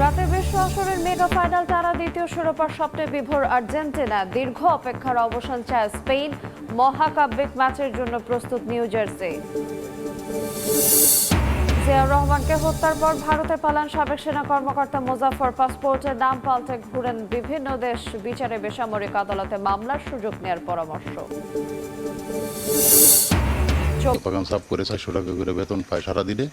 রাতে বিশ্ব আসরের মেগা ফাইনাল তারা দ্বিতীয় শিরোপার স্বপ্নে বিভোর আর্জেন্টিনা। দীর্ঘ অপেক্ষার অবসান চায় স্পেন। মহাকাব্যিক ম্যাচের জন্য প্রস্তুত নিউ জার্সি। জিয়াউর রহমানকে হত্যার পর ভারতে পালান সাবেক সেনা কর্মকর্তা মোজাফফর। পাসপোর্টের নাম পাল্টে ঘুরেন বিভিন্ন দেশ। বিচারে বেসামরিক আদালতে মামলার সুযোগ নেওয়ার পরামর্শ। বাগান সাফ করে 400 টাকা করে বেতন পায় সারাদিনে।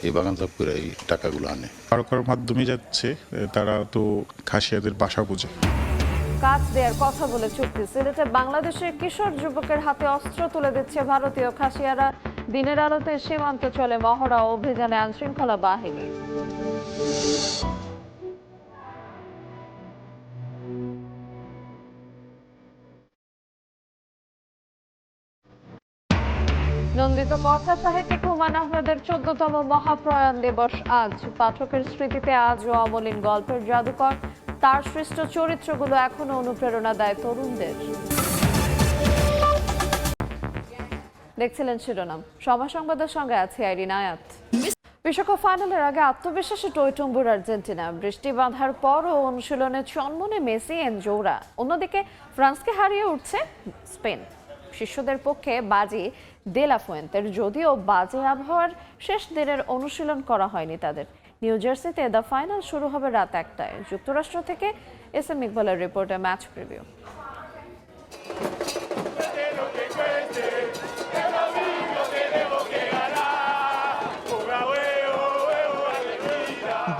এই বাগান সাফ করে এই টাকাগুলো আনে। কারো মাধ্যমে যাচ্ছে, তারা তো খাসিয়াদের বাসা বোঝে। কাজ দেওয়ার কথা বলে চুক্তি। সিলেটে বাংলাদেশের কিশোর যুবকের হাতে অস্ত্র তুলে দিচ্ছে ভারতীয় খাসিয়ারা। দিনের আলোতে সীমান্ত চলে মহড়া অভিযানে আইনশৃঙ্খলা বাহিনী। নন্দিত কথা সাহিত্যিক হুমায়ুন আহমেদের 14তম মহাপ্রয়াণ দিবস আজ। পাঠকের স্মৃতিতে আজও অমলিন গল্পের জাদুকর। তার সৃষ্ট চরিত্রগুলো এখনো অনুপ্রেরণা দেয় তরুণদের। দেখছিলেন শিরোনাম। সময় সংবাদের সঙ্গে আছে আইরিন আয়াত। বিশ্বকাপ ফাইনালের আগে আত্মবিশ্বাসে টইটুম্বুর আর্জেন্টিনা। বৃষ্টি বাঁধার পরও অনুশীলনে চনমনে মেসি এনজোরা। অন্যদিকে ফ্রান্সকে হারিয়ে উঠছে স্পেন। শিষ্যদের পক্ষে বাজি দে লা ফুয়েন্তের। যদিও বাজে আবহাওয়ার শেষ দিনের অনুশীলন করা হয়নি তাদের। নিউ জার্সিতে দ্য ফাইনাল শুরু হবে রাত 1টায়। যুক্তরাষ্ট্র থেকে এসএম ইকবালের রিপোর্টে ম্যাচ প্রিভিউ।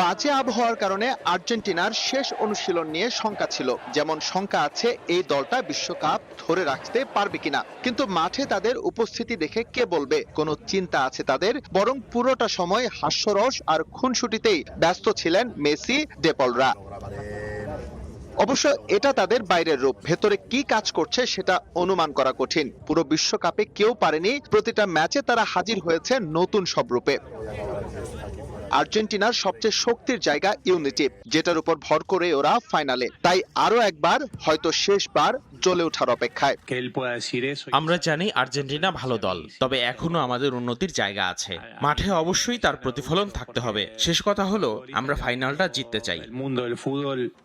বাজে আবহাওয়ার কারণে আর্জেন্টিনার শেষ অনুশীলন নিয়ে শঙ্কা ছিল, যেমন শঙ্কা আছে এই দলটা বিশ্বকাপ ধরে রাখতে পারবে কিনা। কিন্তু মাঠে তাদের উপস্থিতি দেখে কে বলবে কোনো চিন্তা আছে তাদের? বরং পুরোটা সময় হাস্যরস আর খুনসুটিতেই ব্যস্ত ছিলেন মেসি, ডেপলরা। অবশ্য এটা তাদের বাইরের রূপ, ভেতরে কি কাজ করছে সেটা অনুমান করা কঠিন। পুরো বিশ্বকাপে কেউ পারেনি, প্রতিটা ম্যাচে তারা হাজির হয়েছে নতুন সব রূপে। আর্জেন্টিনার সবচেয়ে শক্তির জায়গা ইউনিটি, যেটার উপর ভর করে ওরা ফাইনালে। তাই আরো একবার, হয়তো শেষবার জ্বলে ওঠার অপেক্ষায়। আমরা জানি আর্জেন্টিনা ভালো দল, তবে এখনো আমাদের উন্নতির জায়গা আছে। মাঠে অবশ্যই তার প্রতিফলন থাকতে হবে। শেষ কথা হলো, আমরা ফাইনালটা জিততে চাই।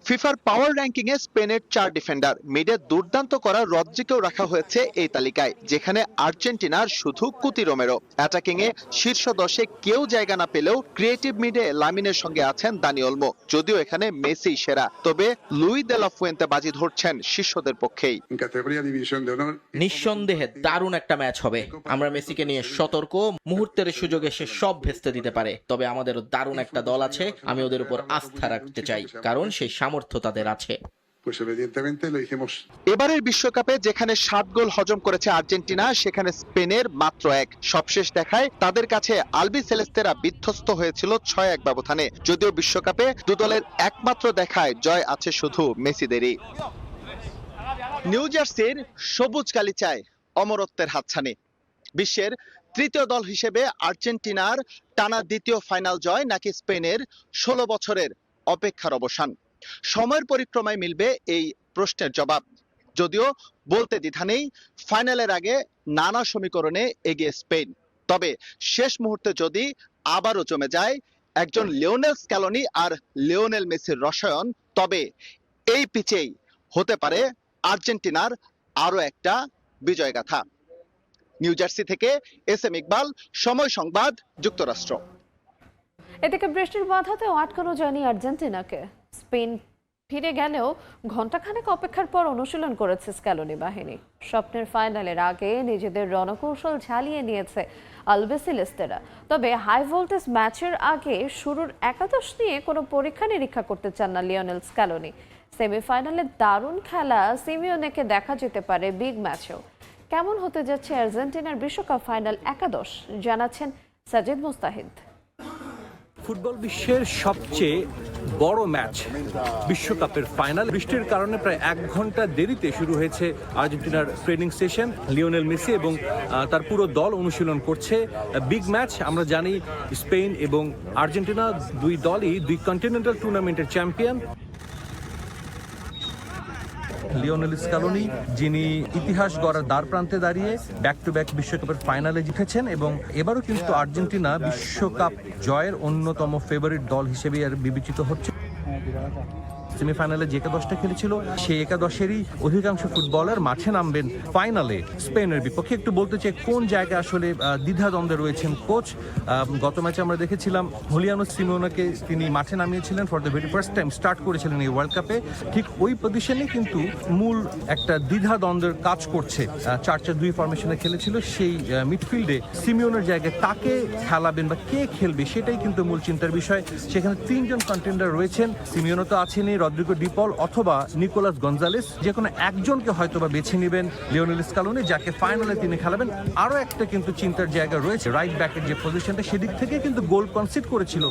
ফিফার পাওয়ার র্যাঙ্কিং এ স্পেনের 4 ডিফেন্ডার, মিডে দুর্দান্ত করা রদ্রিকেও রাখা হয়েছে এই তালিকায়, যেখানে আর্জেন্টিনার শুধু কুতি রোমেরো। অ্যাটাকিং এ শীর্ষ 10-এ কেউ জায়গা না পেলেও ক্রিয়েটিভ মিডে লামিনের সঙ্গে আছেন দানি ওলমো। যদিও এখানে মেসি সেরা, তবে লুই দে লা ফুয়েন্তে বাজি ধরছেন শিষ্যদের পক্ষেই। নিঃসন্দেহে দারুণ একটা ম্যাচ হবে। আমরা মেসিকে নিয়ে সতর্ক, মুহূর্তের সুযোগে সে সব ভেস্তে দিতে পারে। তবে আমাদেরও দারুণ একটা দল আছে, আমি ওদের উপর আস্থা রাখতে চাই, কারণ সেই সামর্থ্য তাদের আছে। এবারের বিশ্বকাপে যেখানে 7 গোল হজম করেছে আর্জেন্টিনা, সেখানে স্পেনের মাত্র 1। সবশেষ দেখায় তাদের কাছে আলবি সেলেস্তেরা বিধ্বস্ত হয়েছিল 6-1 ব্যবধানে। যদিও বিশ্বকাপে দু দলের একমাত্র দেখায় জয় আছে শুধু মেসিদেরই। নিউ জার্সির সবুজ গালিচায় অমরত্বের হাতছানি। বিশ্বের তৃতীয় দল হিসেবে আর্জেন্টিনার টানা দ্বিতীয় ফাইনাল জয়, নাকি স্পেনের 16 বছরের অপেক্ষার অবসান? সময়ের পরিক্রমায় মিলবে এই প্রশ্নের জবাব। যদিও বলতে দ্বিধা নেই, ফাইনালের আগে নানা সমীকরণে এগিয়ে স্পেন। তবে শেষ মুহূর্তে যদি আবারও জমে যায় একজন লিওনেল স্ক্যালোনি আর লিওনেল মেসির রসায়ন, তবে এই পিচেই হতে পারে আর্জেন্টিনার আরো একটা বিজয়গাথা। নিউ জার্সি থেকে এসএম ইকবাল, সময় সংবাদ, যুক্তরাষ্ট্র। এদিকে বৃষ্টির বাধাতেও আটকানো যায়নি আর্জেন্টিনাকে। স্পেন ফিরে গেলেও ঘণ্টাখানেক অপেক্ষার পর অনুশীলন করেছে স্ক্যালোনি বাহিনী। স্বপ্নের ফাইনালের আগে নিজেদের রণকৌশল ঝালিয়ে নিয়েছে আলবিসেলেস্তেরা। তবে হাই ভোল্টেজ ম্যাচের আগে শুরুর একাদশ নিয়ে কোনো পরীক্ষা নিরীক্ষা করতে চান না লিওনেল স্ক্যালোনি। সেমিফাইনালে দারুণ খেলা সিমিওনেকে দেখা যেতে পারে বিগ ম্যাচেও। কেমন হতে যাচ্ছে আর্জেন্টিনার বিশ্বকাপ ফাইনাল একাদশ, জানাচ্ছেন সাজিদ মুস্তাহিদ। ফুটবল বিশ্বের সবচেয়ে বড় ম্যাচ বিশ্বকাপের ফাইনাল। বৃষ্টির কারণে প্রায় 1 ঘন্টা দেরিতে শুরু হয়েছে আর্জেন্টিনার ট্রেনিং সেশন। লিওনেল মেসি এবং তার পুরো দল অনুশীলন করছে। Big match. আমরা জানি স্পেন এবং আর্জেন্টিনা দুই দলই 2 কন্টিনেন্টাল টুর্নামেন্টের চ্যাম্পিয়ন। লিওনেল স্কালোনি, যিনি ইতিহাস গড়ার দ্বার প্রান্তে দাঁড়িয়ে ব্যাক টু ব্যাক বিশ্বকাপের ফাইনালে জিতেছেন এবং এবারও কিন্তু আর্জেন্টিনা বিশ্বকাপ জয়ের অন্যতম ফেভারিট দল হিসেবে আর বিবেচিত হচ্ছে। সেমিফাইনালে যে একাদশটা খেলেছিল সেই একাদশেরই অধিকাংশ ফুটবলার মাঠে নামবেন ফাইনালে স্পেনের বিপক্ষে। একটু বলতে চাই কোন জায়গায় আসলে দ্বিধাদ্বন্দ্বে রয়েছেন কোচ। গত ম্যাচে আমরা দেখেছিলাম হুলিয়ানো সিমিওনাকে তিনি মাঠে নামিয়েছিলেন for the very first time, start করেছিলেন এই ওয়ার্ল্ড কাপে। ঠিক ওই পজিশনে কিন্তু মূল একটা দ্বিধাদ্বন্দ্বের কাজ করছে। 4-4-2 ফরমেশনে খেলেছিল, সেই মিডফিল্ডে সিমিওনের জায়গায় কাকে খেলাবেন বা কে খেলবে সেটাই কিন্তু মূল চিন্তার বিষয়। সেখানে 3 জন কন্টেন্ডার রয়েছেন, সিমিওনো তো আছেনই, রদ্রিগো ডিপল অথবা নিকোলাস গঞ্জালেস, যে কোনো একজনকে হয়তো বা বেছে নেবেন লিওনেল স্কালোনি, যাকে ফাইনালে তিনি খেলাবেন। আরও একটা কিন্তু চিন্তার জায়গা রয়েছে, রাইট ব্যাকের যে পজিশনটা সেদিক থেকে কিন্তু গোল কনসিড করেছিল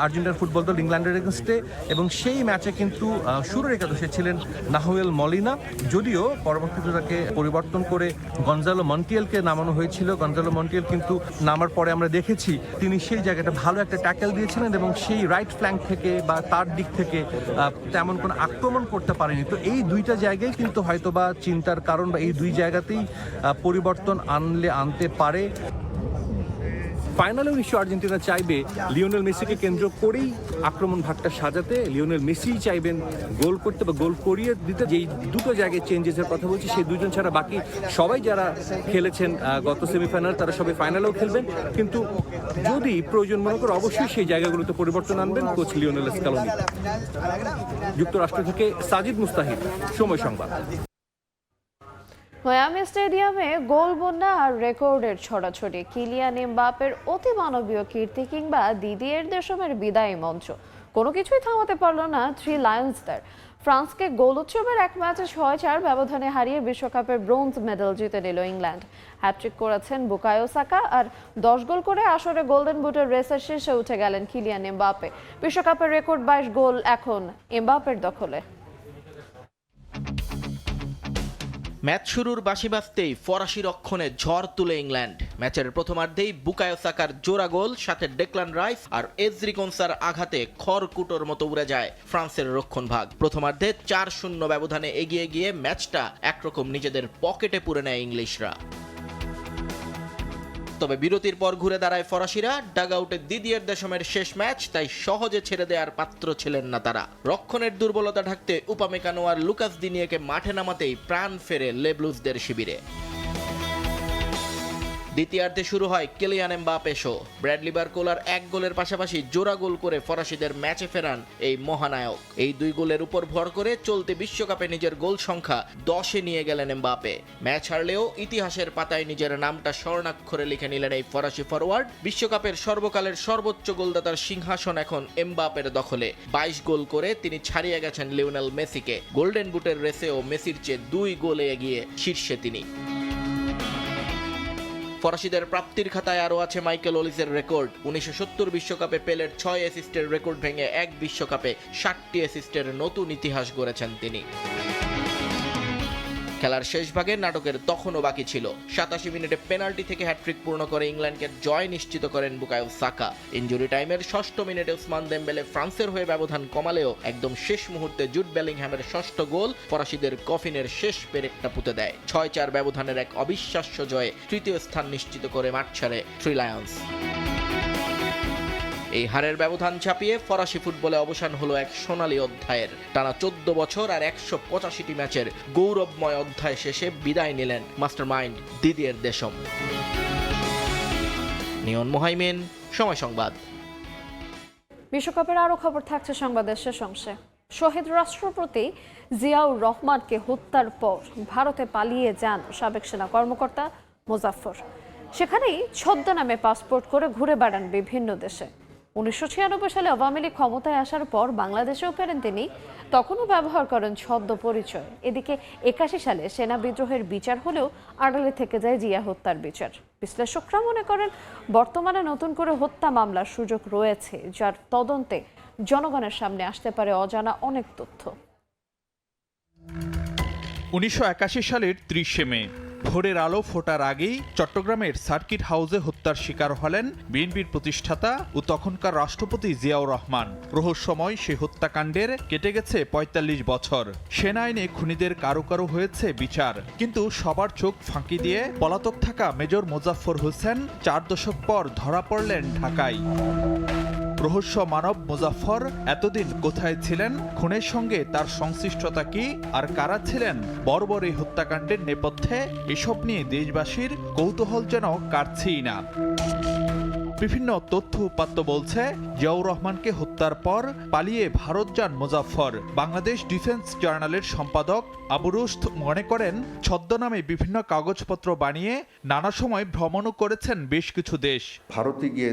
আর্জেন্টিনার ফুটবল দল ইংল্যান্ডের এগেনস্টে, এবং সেই ম্যাচে কিন্তু শুরুর একাদশে ছিলেন নাহুয়েল মলিনা, যদিও পরবর্তীতে তাকে পরিবর্তন করে গঞ্জালো মন্টিয়েলকে নামানো হয়েছিল। গঞ্জালো মন্টিয়েল কিন্তু নামার পরে আমরা দেখেছি তিনি সেই জায়গাটা ভালো একটা ট্যাকেল দিয়েছিলেন এবং সেই রাইট ফ্ল্যাঙ্ক থেকে বা তার দিক থেকে তেমন কোনো আক্রমণ করতে পারেনি। তো এই দুইটা জায়গায় কিন্তু হয়তোবা চিন্তার কারণ, বা এই দুই জায়গাতেই পরিবর্তন আনতে পারে। ফাইনালেও নিশ্চয় আর্জেন্টিনা চাইবে লিওনেল মেসিকে কেন্দ্র করেই আক্রমণ ভাগটা সাজাতে। লিওনেল মেসি চাইবেন গোল করতে বা গোল করিয়ে দিতে। যেই দুটো জায়গায় চেঞ্জেসের কথা বলছি, সেই দুজন ছাড়া বাকি সবাই যারা খেলেছেন গত সেমিফাইনাল তারা সবাই ফাইনালেও খেলবেন, কিন্তু যদি প্রয়োজন মনে করে অবশ্যই সেই জায়গাগুলোতে পরিবর্তন আনবেন কোচ লিওনেল স্কালোনি। যুক্তরাষ্ট্র থেকে সাজিদ মুস্তাহিদ, সময় সংবাদ। মায়ামি স্টেডিয়ামে গোল বন্যা আর রেকর্ডের ছড়াছড়ি, কিলিয়ান এমবাপের অতি মানবীয় কীর্তি কিংবা দিদিয়ের দেশমের বিদায়ী মঞ্চ, কোনো কিছুই থামাতে পারল না থ্রি লায়ন্সদের। ফ্রান্সকে গোল উৎসবের এক ম্যাচে 6-4 ব্যবধানে হারিয়ে বিশ্বকাপের ব্রোঞ্জ মেডেল জিতে নিল ইংল্যান্ড। হ্যাটট্রিক করেছেন বুকায়ো সাকা, আর 10 গোল করে আসরে গোল্ডেন বুটের রেসের শীর্ষে উঠে গেলেন কিলিয়ান এমবাপে। বিশ্বকাপের রেকর্ড 22 গোল এখন এমবাপের দখলে। ম্যাচ শুরুর বাঁশি বাজতেই ফরাসি রক্ষণে ঝড় তুলে ইংল্যান্ড। ম্যাচের প্রথমার্ধেই বুকায়ো সাকার জোড়া গোল, সাথে ডেক্লান রাইস আর এজরি কোনসার আঘাতে খড়কুটোর মতো উড়ে যায় ফ্রান্সের রক্ষণ ভাগ। প্রথমার্ধে 4-0 ব্যবধানে এগিয়ে গিয়ে ম্যাচটা একরকম নিজেদের পকেটে পুরে নেয় ইংলিশরা। তবে বিরতির পর ঘুরে দাঁড়ায় ফরাসিরা। ডাগ আউটে দিদিয়ের দেশমের শেষ ম্যাচ, তাই সহজে ছেড়ে দেওয়ার পাত্র ছিলেন না তারা। রক্ষণের দুর্বলতা ঢাকতে উপামেকানো আর লুকাস দিনিয়েকে মাঠে নামাতেই প্রাণ ফেরে লেব্লুজদের শিবিরে। দ্বিতীয়ার্ধে শুরু হয় কিলিয়ান এমবাপে শো। ব্র্যাডলি বারকোলার 1 গোলের পাশাপাশি জোড়া গোল করে ফরাসিদের ম্যাচে ফেরান এই মহানায়ক। এই 2 গোলের উপর ভর করে চলতি বিশ্বকাপে নিজের গোল সংখ্যা 10-এ নিয়ে গেলেন এমবাপে। ম্যাচ হারলেও ইতিহাসের পাতায় নিজের নামটা স্বর্ণাক্ষরে লিখে নিলেন এই ফরাসি ফরওয়ার্ড। বিশ্বকাপের সর্বকালের সর্বোচ্চ গোলদাতার সিংহাসন এখন এমবাপের দখলে। 22 গোল করে তিনি ছাড়িয়ে গেছেন লিওনেল মেসিকে। গোল্ডেন বুটের রেসেও মেসির চেয়ে 2 গোলে এগিয়ে শীর্ষে তিনি। ফরাসিদের প্রাপ্তির খাতায় আরও আছে মাইকেল ওলিসের রেকর্ড। 1970 বিশ্বকাপে পেলের 6 অ্যাসিস্টের রেকর্ড ভেঙে এক বিশ্বকাপে 60টি অ্যাসিস্টের নতুন ইতিহাস গড়েছেন তিনি। খেলার শেষ ভাগে নাটকের তখনও বাকি ছিল। 87 মিনিটে পেনাল্টি থেকে হ্যাটট্রিক পূর্ণ করে ইংল্যান্ডকে জয় নিশ্চিত করেন বুকায়ো সাকা। ইনজুরি টাইমের 6ষ্ঠ মিনিটে উসমান দেমবেলে ফ্রান্সের হয়ে ব্যবধান কমালেও একদম শেষ মুহূর্তে জুড বেলিংহ্যামের 6ষ্ঠ গোল ফরাসিদের কফিনের শেষ পেরেকটা পুঁতে দেয়। 6-4 ব্যবধানের এক অবিশ্বাস্য জয়ে তৃতীয় স্থান নিশ্চিত করে মাঠ ছাড়ে থ্রি লায়ন্স। এই হারের ব্যবধান ছাপিয়ে ফরাসি ফুটবলে অবসান হলো এক সোনালী অধ্যায়ের। টানা 14 বছর আর 185টি ম্যাচের গৌরবময় অধ্যায় শেষে বিদায় নিলেন মাস্টারমাইন্ড দিদিয়ের দেশম। নিয়ন মোহাইমিন, সময় সংবাদ। বিশ্বকাপের আরও খবর থাকছে সংবাদের শেষ অংশে। শহীদ রাষ্ট্রপতি জিয়াউর রহমানকে হত্যার পর ভারতে পালিয়ে যান সাবেক সেনা কর্মকর্তা মোজাফফর। সেখানেই ছদ্মনামে পাসপোর্ট করে ঘুরে বেড়ান বিভিন্ন দেশে। 1996 সালে আওয়ামী লীগ ক্ষমতায় আসার পর বাংলাদেশেও ফেরেন তিনি, তখনও ব্যবহার করেন ছদ্ম পরিচয়। এদিকে 81 সালে সেনা বিদ্রোহের বিচার হলেও আড়ালে থেকে যায় জিয়া হত্যার বিচার। বিশ্লেষকরা মনে করেন বর্তমানে নতুন করে হত্যা মামলার সুযোগ রয়েছে, যার তদন্তে জনগণের সামনে আসতে পারে অজানা অনেক তথ্য। 1981 সালের 30শে মে ভোরের আলো ফোটার আগেই চট্টগ্রামের সার্কিট হাউসে হত্যার শিকার হলেন বিএনপির প্রতিষ্ঠাতা ও তখনকার রাষ্ট্রপতি জিয়াউর রহমান। রহস্যময় সে হত্যাকাণ্ডের কেটে গেছে ৪৫ বছর। সেনা আইনে খুনিদের কারো কারো হয়েছে বিচার, কিন্তু সবার চোখ ফাঁকি দিয়ে পলাতক থাকা মেজর মোজাফফর হোসেন ৪ দশক পর ধরা পড়লেন ঢাকায়। রহস্য মানব মোজাফফর এতদিন কোথায় ছিলেন, খুনের সঙ্গে তার সংশ্লিষ্টতা কি, আর কারা ছিলেন বর্বর এই হত্যাকাণ্ডের নেপথ্যে, এসব নিয়ে দেশবাসীর কৌতূহল যেন কাটছেই না। বিভিন্ন তথ্য উপাত্ত বলছে জিয়াউর রহমানকে হত্যার পর পালিয়ে ভারত যান মোজাফফর। বাংলাদেশ ডিফেন্স জার্নালের সম্পাদক আবু রুশদ মনে করেন, ছদ্মনামে বিভিন্ন কাগজপত্র বানিয়ে নানা সময় ভ্রমণও করেছেন বেশ কিছু দেশ। ভারতে গিয়ে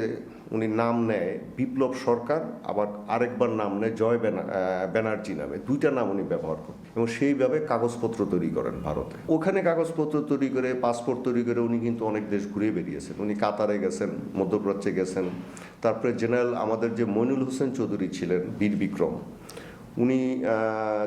উনি নাম নেয় বিপ্লব সরকার, আবার আরেকবার নাম নেয় জয় ব্যানার্জি নামে, দুইটা নাম উনি ব্যবহার করেন এবং সেইভাবে কাগজপত্র তৈরি করেন ভারতে। ওখানে কাগজপত্র তৈরি করে পাসপোর্ট তৈরি করে উনি কিন্তু অনেক দেশ ঘুরে বেরিয়েছেন। উনি কাতারে গেছেন, মধ্যপ্রাচ্যে গেছেন, তারপরে জেনারেল আমাদের যে মইনুল হোসেন চৌধুরী ছিলেন বীর বিক্রম, উনি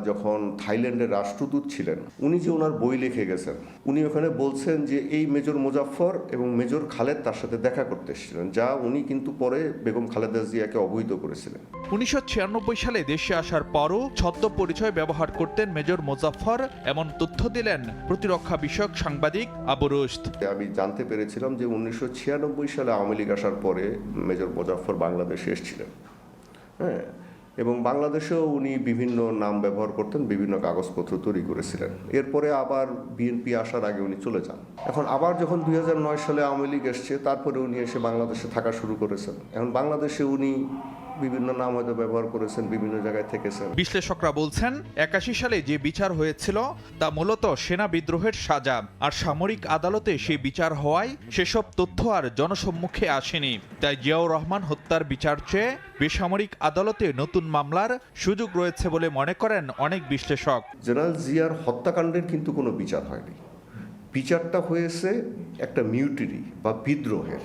যখন থাইল্যান্ডের রাষ্ট্রদূত ছিলেন, উনি যে ওনার বই লিখে গেছেন, উনি ওখানে বলছেন যে এই মেজর মোজাফফর এবং মেজর খালেদ তার সাথে দেখা করতে এসেছিলেন, যা উনি কিন্তু পরে বেগম খালেদা জিয়াকে অবহিত করেছিলেন। 1996 সালে দেশে আসার পরও ছদ্ম পরিচয় ব্যবহার করতেন মেজর মোজাফফর, এমন তথ্য দিলেন প্রতিরক্ষা বিষয়ক সাংবাদিক আবু রুশদ। আমি জানতে পেরেছিলাম যে 1996 সালে আওয়ামী লীগ আসার পরে মেজর মোজাফফর বাংলাদেশে এসেছিলেন, হ্যাঁ, এবং বাংলাদেশেও উনি বিভিন্ন নাম ব্যবহার করতেন, বিভিন্ন কাগজপত্র তৈরি করেছিলেন। এরপরে আবার বিএনপি আসার আগে উনি চলে যান। এখন আবার যখন 2009 সালে আওয়ামী লীগ এসছে, তারপরে উনি এসে বাংলাদেশে থাকা শুরু করেছেন। এখন বাংলাদেশে উনি বিভিন্ন নাম হয়তো ব্যবহার করেছেন, বিভিন্ন জায়গায় থেকেছেন। বিশ্লেষকরা বলছেন, 81 সালে যে বিচার হয়েছিল তা মূলত সেনা বিদ্রোহের সাজা, আর সামরিক আদালতে সেই বিচার হওয়ায় সেসব তথ্য আর জনসম্মুখে আসেনি। তাই জিয়াউর রহমান হত্যার বিচার চেয়ে বেসামরিক আদালতে নতুন মামলার সুযোগ রয়েছে বলে মনে করেন অনেক বিশ্লেষক। জেনারেল জিয়ার হত্যাকাণ্ডের কিন্তু কোনো বিচার হয়নি। বিচারটা হয়েছে একটা মিউটিনি বা বিদ্রোহের।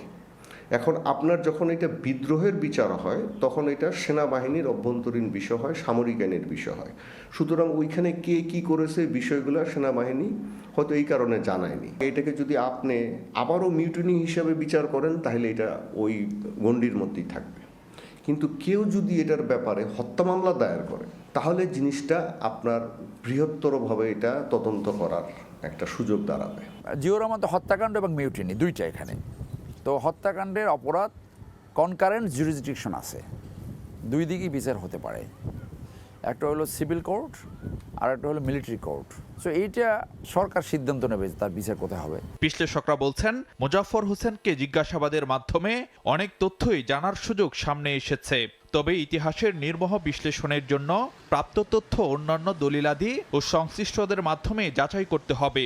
এখন আপনার যখন এটা বিদ্রোহের বিচার হয়, তখন এটা সেনাবাহিনীর অভ্যন্তরীণ বিষয় হয়, সামরিক আইনের বিষয় হয়। সুতরাং ওইখানে কে কি করেছে বিষয়গুলো সেনাবাহিনী হয়তো এই কারণে জানায়নি। এটাকে যদি আপনি আবারও মিউটিনি হিসাবে বিচার করেন, তাহলে এটা ওই গণ্ডির মধ্যেই থাকবে। কিন্তু কেউ যদি এটার ব্যাপারে হত্যা মামলা দায়ের করে, তাহলে জিনিসটা আপনার বৃহত্তরভাবে এটা তদন্ত করার একটা সুযোগ দাঁড়াবে। জিয়াউর রহমান তো হত্যাকাণ্ড এবং মিউটিনি দুইটা এখানে। তো হত্যাকাণ্ডের অপরাধ কনকারেন্ট জুরিসডিকশন আছে, দুই দিকেই বিচার হতে পারে। একটা হলো সিভিল কোর্ট আর একটা হলো মিলিটারি কোর্ট। সো এইটা সরকার সিদ্ধান্ত নেবে তার বিচার কোথায় হবে। বিশ্লেষকরা বলছেন, মোজাফফর হোসেনকে জিজ্ঞাসাবাদের মাধ্যমে অনেক তথ্যই জানার সুযোগ সামনে এসেছে। তবে ইতিহাসের নির্মোহ বিশ্লেষণের জন্য প্রাপ্ত তথ্য অন্যান্য দলিলাদি ও সংশ্লিষ্টদের মাধ্যমে যাচাই করতে হবে।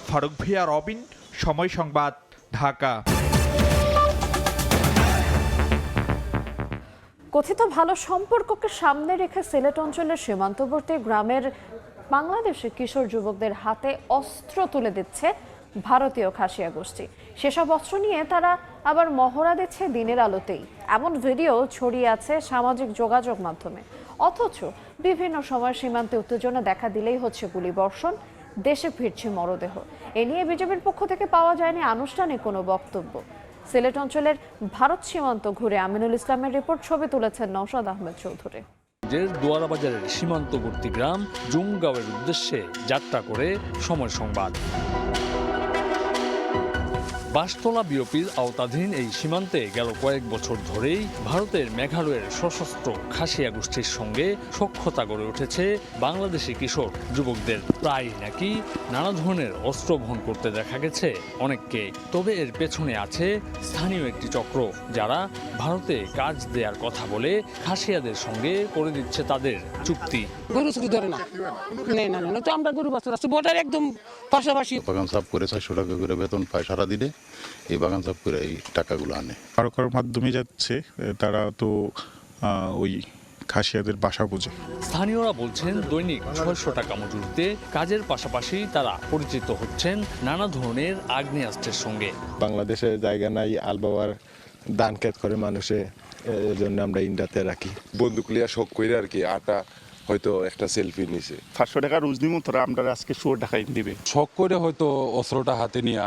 ফারুক ভিয়া, রবিন, সময় সংবাদ, ঢাকা। কথিত ভালো সম্পর্ককে সামনে রেখে সিলেট অঞ্চলের সীমান্তবর্তী গ্রামের বাংলাদেশি কিশোর যুবকদের হাতে অস্ত্র তুলে দিচ্ছে ভারতীয় খাসিয়া গোষ্ঠী। সেসব অস্ত্র নিয়ে তারা আবার মহড়া দিচ্ছে দিনের আলোতেই। এমন ভিডিও ছড়িয়ে আছে সামাজিক যোগাযোগ মাধ্যমে। অথচ বিভিন্ন সময় সীমান্তে উত্তেজনা দেখা দিলেই হচ্ছে গুলিবর্ষণ, দেশে ফিরছে মরদেহ। এ নিয়ে বিজেপির পক্ষ থেকে পাওয়া যায়নি আনুষ্ঠানিক কোনো বক্তব্য। সিলেট অঞ্চলের ভারত সীমান্ত ঘুরে আমিনুল ইসলামের রিপোর্ট, ছবি তুলেছেন নওশাদ আহমেদ চৌধুরী। দোয়ারা বাজারের সীমান্তবর্তী গ্রাম জুমগাঁওয়ের উদ্দেশ্যে যাত্রা করে সময় সংবাদ। বাসতলা বিওপির আওতাধীন এই সীমান্তে গেল কয়েক বছর ধরেই ভারতের মেঘালয়ের সশস্ত্র খাসিয়া গোষ্ঠীর সঙ্গে সখ্যতা গড়ে উঠেছে বাংলাদেশি কিশোর যুবকদের। প্রায় নাকি নানা ধরনের অস্ত্র বহন করতে দেখা গেছে অনেককে। তবে এর পেছনে আছে স্থানীয় একটি চক্র, যারা ভারতে কাজ দেওয়ার কথা বলে খাসিয়াদের সঙ্গে করে দিচ্ছে তাদের চুক্তি। গরু চুরি ধরে না, না তো আমরা গরু বাছুর আছি বর্ডার একদম পাশাপাশি। বাগান সাফ করে 400 টাকা করে বেতন পায় সারা দিনে, এই বাগান সাফ করে এই টাকাগুলো আনে। কারো কারোর মাধ্যমে যাচ্ছে, তারা তো ওই খাসিয়াদের বাসা বোঝে। স্থানীয়রা বলছেন, দৈনিক 600 টাকা মজুরিতে কাজের পাশাপাশি তারা পরিচিত হচ্ছেন নানা ধরনের আগ্নেয়াস্ত্রের সঙ্গে। বাংলাদেশে জায়গা নাই, আলবাবার ধান ক্ষেত করে মানুষে, এর জন্য আমরা ইন্ডিয়াতে রাখি। বন্দুক লিয়া শখ করে আর কি আটা হয়তো একটা সেলফি নিছে। 500 টাকা রোজ নিমু তোরা আমরা আজকে শুয়োর ঢাকাই দিবে। শখ করে হয়তো অস্ত্রটা হাতে নিয়ে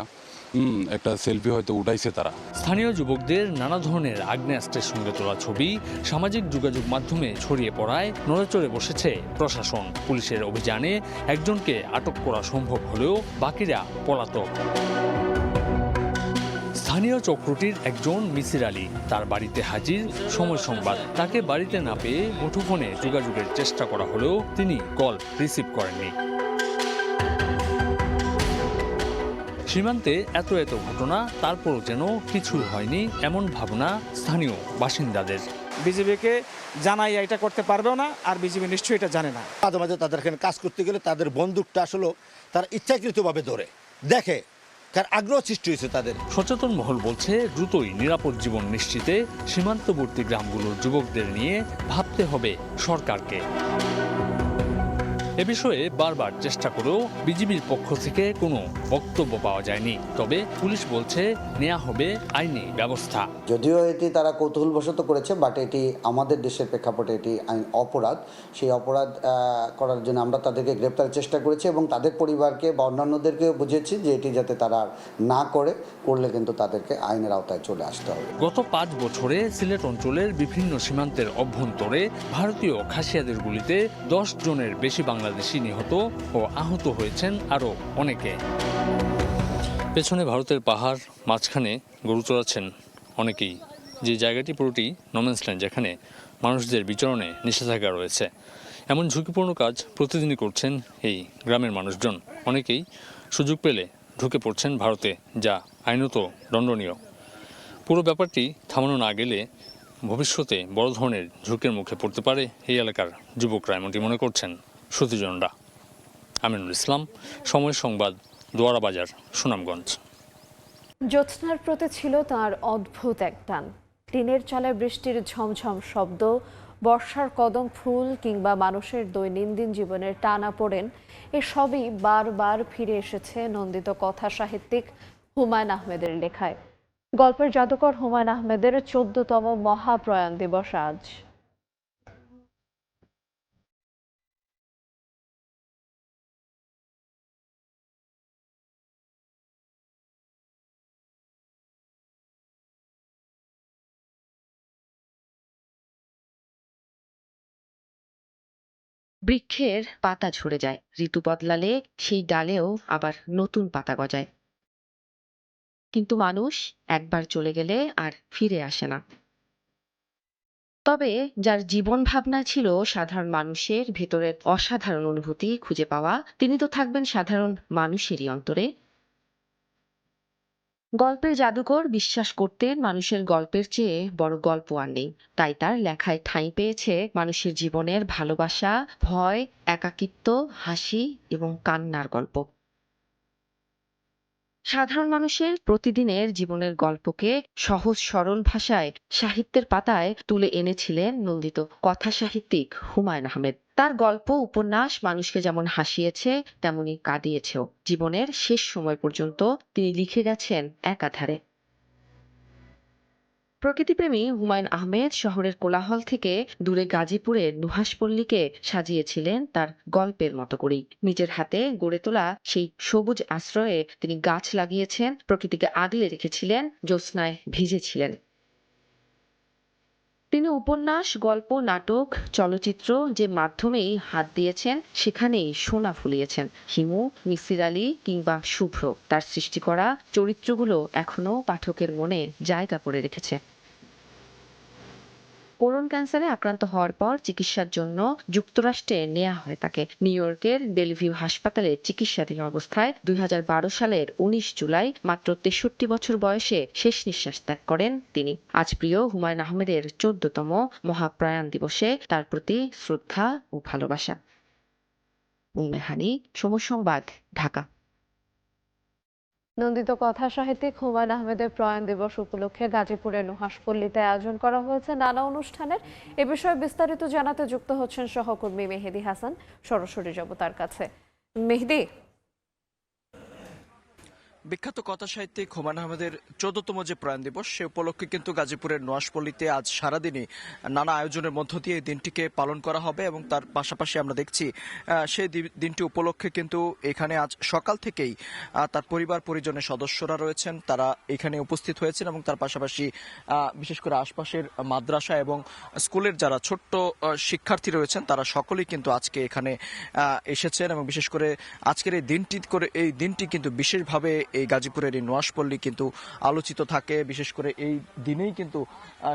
একটা সেলফি হয়তো উঠাইছে তারা। স্থানীয় যুবকদের নানা ধরনের আগ্নেয়াস্ত্রের সঙ্গে তোলা ছবি সামাজিক যোগাযোগ মাধ্যমে ছড়িয়ে পড়ায় নড়েচড়ে বসেছে প্রশাসন। পুলিশের অভিযানে একজনকে আটক করা সম্ভব হলেও বাকিরা পলাতক। স্থানীয় চক্রটির একজন মিসির আলী তার বাড়িতে হাজির সময় সংবাদ। তাকে বাড়িতে না পেয়ে মুঠোফোনে যোগাযোগের চেষ্টা করা হলেও তিনি কল রিসিভ করেননি। সীমান্তে এত ঘটনা, তারপরও যেন কিছু হয়নি এমন ভাবনা স্থানীয় বাসিন্দাদের। বিজেপিকে জানাই এটা করতে পারবেও না, আর বিজেপি নিশ্চয়ই এটা জানে না। মাঝে মাঝে তাদের এখানে কাজ করতে গেলে তাদের বন্দুকটা আসলে তারা ইচ্ছাকৃতভাবে ধরে দেখে, কার আগ্রহ সৃষ্টি হয়েছে তাদের। সচেতন মহল বলছে দ্রুতই নিরাপদ জীবন নিশ্চিতে সীমান্তবর্তী গ্রামগুলোর যুবকদের নিয়ে ভাবতে হবে সরকারকে। এ বিষয়ে বারবার চেষ্টা করেও বিজিবির পক্ষ থেকে কোনো বক্তব্য পাওয়া যায়নি। তবে পুলিশ বলছে নেওয়া হবে আইনি ব্যবস্থা। যদিও এটি তারা কৌতূহলবশত করেছে, বাট এটি আমাদের দেশের প্রেক্ষাপটে এটি আইন অপরাধ। সেই অপরাধ করার জন্য আমরা তাদেরকে গ্রেপ্তারের চেষ্টা করেছি এবং তাদের পরিবারকে বা অন্যান্যদেরকেও বুঝিয়েছি যে এটি যাতে তারা না করলে কিন্তু তাদেরকে আইনের আওতায় চলে আসতে হবে। গত 5 বছরে সিলেট অঞ্চলের বিভিন্ন সীমান্তের অভ্যন্তরে ভারতীয় খাসিয়াদের গুলিতে 10 জনের বেশি বাংলাদেশি নিহত ও আহত হয়েছেন আরও অনেকে। পেছনে ভারতের পাহাড়, মাঝখানে গরু চড়াচ্ছেন অনেকেই। যে জায়গাটি পুরোটি নোম্যান্সল্যান্ড, যেখানে মানুষদের বিচরণে নিষেধাজ্ঞা রয়েছে। এমন ঝুঁকিপূর্ণ কাজ প্রতিদিনই করছেন এই গ্রামের মানুষজন। অনেকেই সুযোগ পেলে ঢুকে পড়ছেন ভারতে, যা আইনত দণ্ডনীয়। পুরো ব্যাপারটি থামানো না গেলে ভবিষ্যতে বড় ধরনের ঝুঁকির মুখে পড়তে পারে এই এলাকার যুবকরা, এমনটি মনে করছেন সুধীজনরা। আমিনুল ইসলাম, সময় সংবাদ, দোয়ারা বাজার, সুনামগঞ্জ। জ্যোৎস্নার প্রতি ছিল তার অদ্ভুত এক টান। টিনের চালায় বৃষ্টির ঝমঝম শব্দ, বর্ষার কদম ফুল কিংবা মানুষের দৈনন্দিন জীবনের টানাপোড়েন, এসবই বারবার ফিরে এসেছে নন্দিত কথা সাহিত্যিক হুমায়ুন আহমেদের লেখায়। গল্পের জাদুকর হুমায়ুন আহমেদের 14তম মহাপ্রয়াণ দিবস আজ। বৃক্ষের পাতা ঝরে যায়, ঋতু বদলালে সেই ডালেও আবার নতুন পাতা গজায়, কিন্তু মানুষ একবার চলে গেলে আর ফিরে আসে না। তবে যার জীবন ভাবনা ছিল সাধারণ মানুষের ভেতরের অসাধারণ অনুভূতি খুঁজে পাওয়া, তিনি তো থাকবেন সাধারণ মানুষেরই অন্তরে। গল্পের জাদুকর বিশ্বাস করতেন মানুষের গল্পের চেয়ে বড় গল্প আর নেই। তাই তার লেখায় ঠাঁই পেয়েছে মানুষের জীবনের ভালোবাসা, ভয়, একাকিত্ব, হাসি এবং কান্নার গল্প। সাধারণ মানুষের প্রতিদিনের জীবনের গল্পকে সহজ সরল ভাষায় সাহিত্যের পাতায় তুলে এনেছিলেন নন্দিত কথা সাহিত্যিক হুমায়ুন আহমেদ। তার গল্প উপন্যাস মানুষকে যেমন হাসিয়েছে তেমনি কাঁদিয়েছেও। জীবনের শেষ সময় পর্যন্ত তিনি লিখে গেছেন একাধারে। প্রকৃতিপ্রেমী হুমায়ুন আহমেদ শহরের কোলাহল থেকে দূরে গাজীপুরের নুহাশপল্লীকে সাজিয়েছিলেন তার গল্পের মতো করেই। নিজের হাতে গড়ে তোলা সেই সবুজ আশ্রয়ে তিনি গাছ লাগিয়েছেন, প্রকৃতিকে আগলে রেখেছিলেন, জ্যোৎস্নায় ভিজেছিলেন। তিনি উপন্যাস, গল্প, নাটক, চলচ্চিত্র যে মাধ্যমেই হাত দিয়েছেন সেখানেই সোনা ফুলিয়েছেন। হিমু, মিসির আলী কিংবা শুভ্র, তার সৃষ্টি করা চরিত্রগুলো এখনো পাঠকের মনে জায়গা করে রেখেছে। কোলন ক্যান্সারে আক্রান্ত হওয়ার পর চিকিৎসার জন্য যুক্তরাষ্ট্রে নেওয়া হয় তাকে। নিউ ইয়র্কের বেলভিউ হাসপাতালে চিকিৎসাধীন অবস্থায় 2012 সালের 19 জুলাই মাত্র 63 বছর বয়সে শেষ নিঃশ্বাস ত্যাগ করেন তিনি। আজ প্রিয় হুমায়ুন আহমেদের 14তম মহাপ্রয়াণ দিবসে তার প্রতি শ্রদ্ধা ও ভালোবাসা। উম্মে হানি, সময় সংবাদ, ঢাকা। নন্দিত কথা সাহিত্যিক হুমায়ুন আহমেদের প্রয়াণ দিবস উপলক্ষে গাজীপুরের নুহাশপল্লীতে আয়োজন করা হয়েছে নানা অনুষ্ঠানের। এ বিষয়ে বিস্তারিত জানাতে যুক্ত হচ্ছেন সহকর্মী মেহেদি হাসান। সরাসরি যাব তার কাছে। মেহেদি, বিখ্যাত কথা সাহিত্যিক হুমায়ুন আহমেদের 14তম যে প্রয়াণ দিবস সে উপলক্ষে কিন্তু গাজীপুরের নোয়াশপল্লীতে আজ সারাদিনই নানা আয়োজনের মধ্য দিয়ে এই দিনটিকে পালন করা হবে এবং তার পাশাপাশি আমরা দেখছি সেই দিনটি উপলক্ষে কিন্তু এখানে আজ সকাল থেকেই তার পরিবার পরিজনের সদস্যরা রয়েছেন, তারা এখানে উপস্থিত হয়েছেন এবং তার পাশাপাশি বিশেষ করে আশপাশের মাদ্রাসা এবং স্কুলের যারা ছোট্ট শিক্ষার্থী রয়েছেন তারা সকলেই কিন্তু আজকে এখানে এসেছেন এবং বিশেষ করে আজকের এই দিনটি কিন্তু বিশেষভাবে এই গাজীপুরের এই নোয়াশপল্লী কিন্তু আলোচিত থাকে। বিশেষ করে এই দিনেই কিন্তু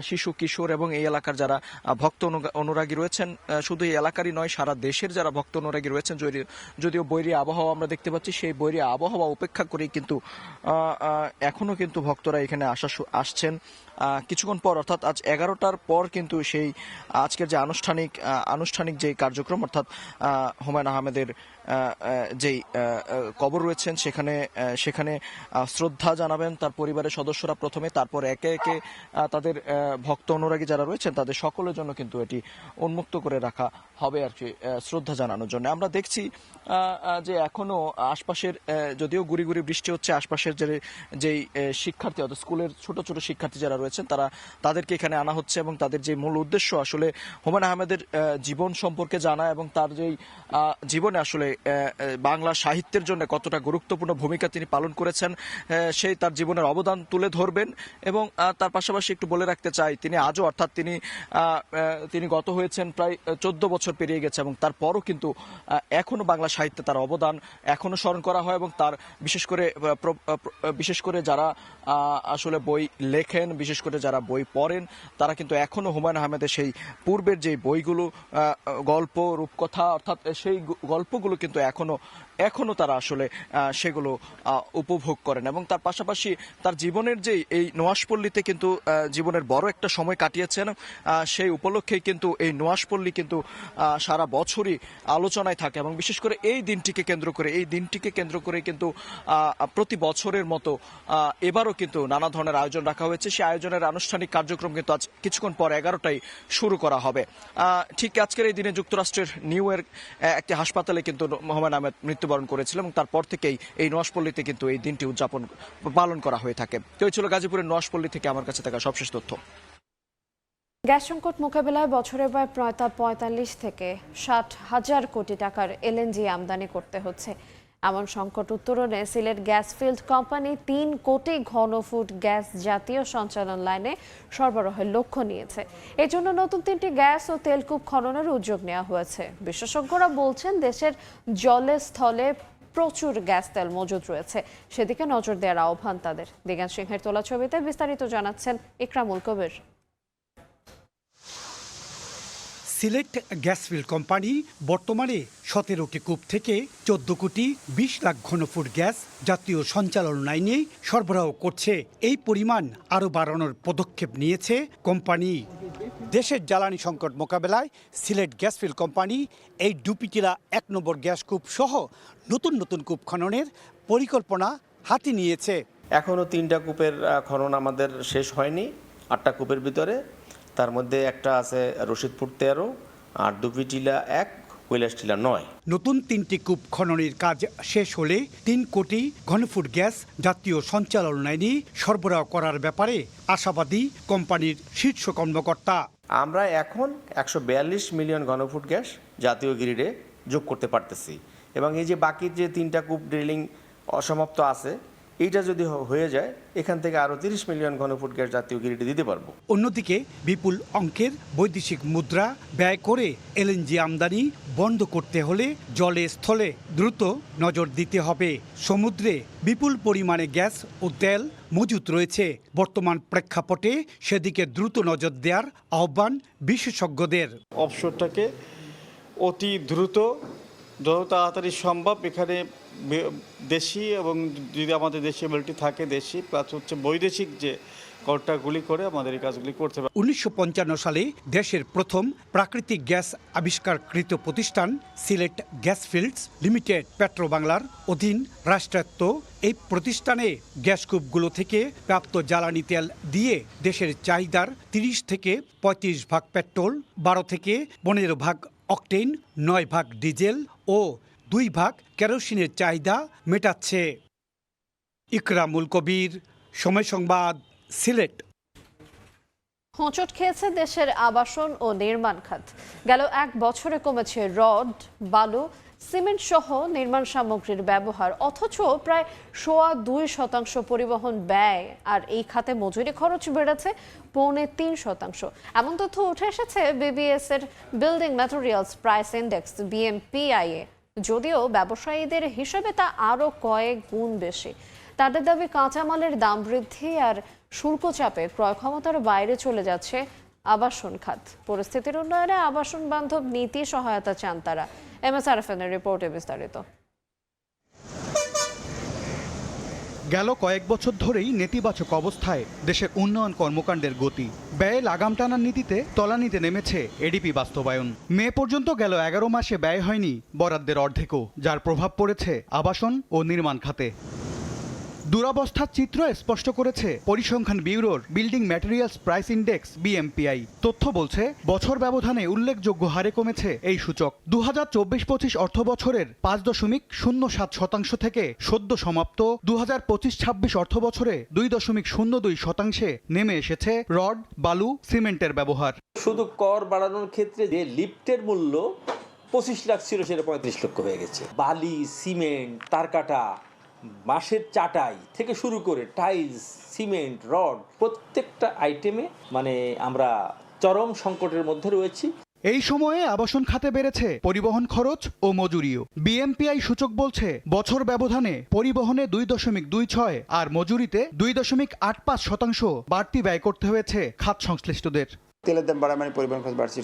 শিশু কিশোর এবং এই এলাকার যারা ভক্ত অনুরাগী রয়েছেন, শুধু এই এলাকারই নয় সারা দেশের যারা ভক্ত অনুরাগী রয়েছেন, যদিও বৈরী আবহাওয়া আমরা দেখতে পাচ্ছি, সেই বৈরী আবহাওয়া উপেক্ষা করেই কিন্তু এখনো কিন্তু ভক্তরা এখানে আসছেন। কিছুক্ষণ পর অর্থাৎ আজ 11টার পর কিন্তু সেই আজকের যে আনুষ্ঠানিক যে কার্যক্রম অর্থাৎ হুমায়ুন আহমেদের যেই কবর রয়েছেন সেখানে শ্রদ্ধা জানাবেন তার পরিবারের সদস্যরা প্রথমে, তারপর একে একে তাদের ভক্ত অনুরাগী যারা রয়েছেন তাদের সকলের জন্য কিন্তু এটি উন্মুক্ত করে রাখা হবে আর কি শ্রদ্ধা জানানোর জন্য। আমরা দেখছি যে এখনো আশপাশের যদিও গুড়ি গুড়ি বৃষ্টি হচ্ছে, আশপাশের যেই শিক্ষার্থী অর্থাৎ স্কুলের ছোট ছোট শিক্ষার্থী যারা রয়েছেন তাদেরকে এখানে আনা হচ্ছে এবং তাদের যে মূল উদ্দেশ্য আসলে হুমায়ুন আহমেদের জীবন সম্পর্কে জানা এবং তার যেই জীবনে আসলে বাংলা সাহিত্যের জন্য কতটা গুরুত্বপূর্ণ ভূমিকা তিনি পালন করেছেন সেই তার জীবনের অবদান তুলে ধরবেন। এবং তার পাশাপাশি একটু বলে রাখতে চাই তিনি আজও অর্থাৎ তিনি গত হয়েছেন প্রায় 14 বছর পেরিয়ে গেছে এবং তারপরও কিন্তু এখনো বাংলা সাহিত্যে তার অবদান এখনো স্মরণ করা হয় এবং তার বিশেষ করে যারা আসলে বই লেখেন, বিশেষ করে যারা বই পড়েন তারা কিন্তু এখনো হুমায়ুন আহমেদের সেই পূর্বের যে বইগুলো গল্প রূপকথা অর্থাৎ সেই গল্পগুলো কিন্তু এখনো তারা আসলে সেগুলো উপভোগ করেন এবং তার পাশাপাশি তার জীবনের যে এই নোয়াশপল্লীতে কিন্তু জীবনের বড় একটা সময় কাটিয়েছেন, সেই উপলক্ষেই কিন্তু এই নোয়াশপল্লী কিন্তু সারা বছরই আলোচনায় থাকে এবং বিশেষ করে এই দিনটিকে কেন্দ্র করে কিন্তু প্রতি বছরের মতো এবারও কিন্তু নানা ধরনের আয়োজন রাখা হয়েছে। সেই আয়োজনের আনুষ্ঠানিক কার্যক্রম কিন্তু আজ কিছুক্ষণ পর 11টায় শুরু করা হবে। ঠিক আজকের এই দিনে যুক্তরাষ্ট্রের নিউ ইয়র্ক একটি হাসপাতালে কিন্তু হুমায়ুন আহমেদ মৃত্যুবরণ করেছিলেন এবং তারপর থেকেই এই নোয়াশপল্লীতে কিন্তু এই দিনটি পালন করা হয়ে থাকে। তো এই ছিল গাজীপুরের নোয়াশপল্লী থেকে আমার কাছে থাকা সবশেষ তথ্য। গ্যাস সংকট মোকাবেলায় বছরে প্রায় 45 থেকে 60,000 কোটি টাকার এলএনজি আমদানি করতে হচ্ছে। এমন সংকট উত্তরণে সিলেট গ্যাস ফিল্ড কোম্পানি 3 কোটি ঘনফুট গ্যাস জাতীয় সঞ্চালন লাইনে সরবরাহের লক্ষ্য নিয়েছে। এজন্য নতুন 3টি গ্যাস ও তেলকূপ খননের উদ্যোগ নেওয়া হয়েছে। বিশেষজ্ঞরা বলছেন দেশের জলে স্থলে প্রচুর গ্যাস তেল মজুদ রয়েছে, সেদিকে নজর দেওয়ার আহ্বান তাদের। দিগান সিংহের তোলা ছবিতে বিস্তারিত জানাচ্ছেন ইকরামুল কবির। সিলেট গ্যাস ফিল্ড কোম্পানি বর্তমানে 17টি কূপ থেকে 14 কোটি 20 লাখ ঘনফুট গ্যাস জাতীয় সঞ্চালন লাইনে সরবরাহ করছে। এই পরিমাণ আরও বাড়ানোর পদক্ষেপ নিয়েছে কোম্পানি। দেশের জ্বালানি সংকট মোকাবেলায় সিলেট গ্যাস ফিল্ড কোম্পানি এই ডুপিটিরা 1 নম্বর গ্যাস কূপ সহ নতুন কূপ খননের পরিকল্পনা হাতে নিয়েছে। এখনও 3টা কূপের খনন আমাদের শেষ হয়নি, 8টা কূপের ভিতরে। তার মধ্যে একটা আছে রশিদপুর 13 আর ডুপিটিলা 1, কৈলাসটিলা 9। নতুন 3টি কূপ খননের কাজ শেষ হলে 3 কোটি ঘনফুট গ্যাস জাতীয় সঞ্চালন লাইনে সরবরাহ করার ব্যাপারে আশাবাদী কোম্পানির শীর্ষ কর্মকর্তা। আমরা এখন 142 মিলিয়ন ঘনফুট গ্যাস জাতীয় গ্রিডে যোগ করতে পারতেছি এবং এই যে বাকি যে 3টা কূপ ড্রিলিং অসমাপ্ত আছে এইটা যদি হয়ে যায় এখান থেকে আরও 30 মিলিয়ন ঘনফুট গ্যাস জাতীয় গ্রিডে দিতে পারবো। অন্যদিকে বিপুল অঙ্কের বৈদেশিক মুদ্রা ব্যয় করে এলএনজি আমদানি বন্ধ করতে হলে জলে স্থলে দ্রুত নজর দিতে হবে। সমুদ্রে বিপুল পরিমাণে গ্যাস ও তেল মজুত রয়েছে। বর্তমান প্রেক্ষাপটে সেদিকে দ্রুত নজর দেওয়ার আহ্বান বিশেষজ্ঞদের। অবসরটাকে অতি দ্রুত যত তাড়াতাড়ি সম্ভব এখানে দেশি এবং যদি আমাদের দেশি এবিলিটি থাকে দেশি প্লাস হচ্ছে বৈদেশিক যে কন্ট্রাক্টগুলি করে আমাদের এই কাজগুলি করতে হবে। 1955 সালে দেশের প্রথম প্রাকৃতিক গ্যাস আবিষ্কারকৃত প্রতিষ্ঠান Sylhet gas fields limited petro বাংলার অধীন রাষ্ট্রায়ত্ত এই প্রতিষ্ঠানে গ্যাস কূপগুলো থেকে প্রাপ্ত জ্বালানি তেল দিয়ে দেশের চাহিদার 30 থেকে 35 ভাগ পেট্রোল, 12 থেকে 15 ভাগ অকটেন, 9 ভাগ ডিজেল ও 2 ভাগ কেরোসিনের চাহিদা মেটাচ্ছে। ইকরামুল কবির, সময় সংবাদ, সিলেট। হোঁচট খেয়েছে দেশের আবাসন ও নির্মাণ খাত। গেল এক বছরে কমেছে রড, বালু, সিমেন্ট সহ নির্মাণ সামগ্রীর ব্যবহার, অথচ প্রায় 2.25% পরিবহন ব্যয়, আর এই খাতে মজুরি খরচ বেড়েছে 3.25%। এমন তথ্য উঠে এসেছে বিবিএস এর building materials price index BMPI এ। যদিও ব্যবসায়ীদের হিসেবে তা আরও কয়েক গুণ বেশি। তাদের দাবি, কাঁচামালের দাম বৃদ্ধি আর শুল্ক চাপে ক্রয় ক্ষমতার বাইরে চলে যাচ্ছে আবাসন খাত। পরিস্থিতির উন্নয়নে আবাসন বান্ধব নীতি সহায়তা চান তারা। MSRFN এর রিপোর্টে বিস্তারিত। গেল কয়েক বছর ধরেই নেতিবাচক অবস্থায় দেশের উন্নয়ন কর্মকাণ্ডের গতি। ব্যয়ে লাগাম টানার নীতিতে তলানিতে নেমেছে এডিপি বাস্তবায়ন। মে পর্যন্ত গেল 11 মাসে ব্যয় হয়নি বরাদ্দের অর্ধেকও, যার প্রভাব পড়েছে আবাসন ও নির্মাণ খাতে। দুরবস্থার চিত্র স্পষ্ট করেছে পরিসংখ্যান ব্যুরোর building materials price index BMPI। তথ্য বলছে বছর ব্যবধানে উল্লেখযোগ্য হারে কমেছে এই সূচক। 2024-25 অর্থ বছরের 5.07% থেকে সদ্য সমাপ্ত 2025-26 অর্থ বছরে 2.02% নেমে এসেছে রড, বালু, সিমেন্টের ব্যবহার। শুধু কর বাড়ানোর ক্ষেত্রে যে লিফটের মূল্য 25 লাখ ছিল সেটা 35 লক্ষ হয়ে গেছে। বালি, সিমেন্ট, তারকাটা, বাঁশের চাটাই থেকে শুরু করে টাইলস, সিমেন্ট, রড, প্রত্যেকটা আইটেমে আমরা চরম সংকটের মধ্যে রয়েছি। এই সময়ে আবাসন খাতে বেড়েছে পরিবহন খরচ ও মজুরিও। BMPI সূচক বলছে বছর ব্যবধানে পরিবহনে 2.26 আর মজুরিতে 2.85% বাড়তি ব্যয় করতে হয়েছে খাত সংশ্লিষ্টদের। তেলের দাম বাড়া মানে পরিবহন খরচ বাড়ছে।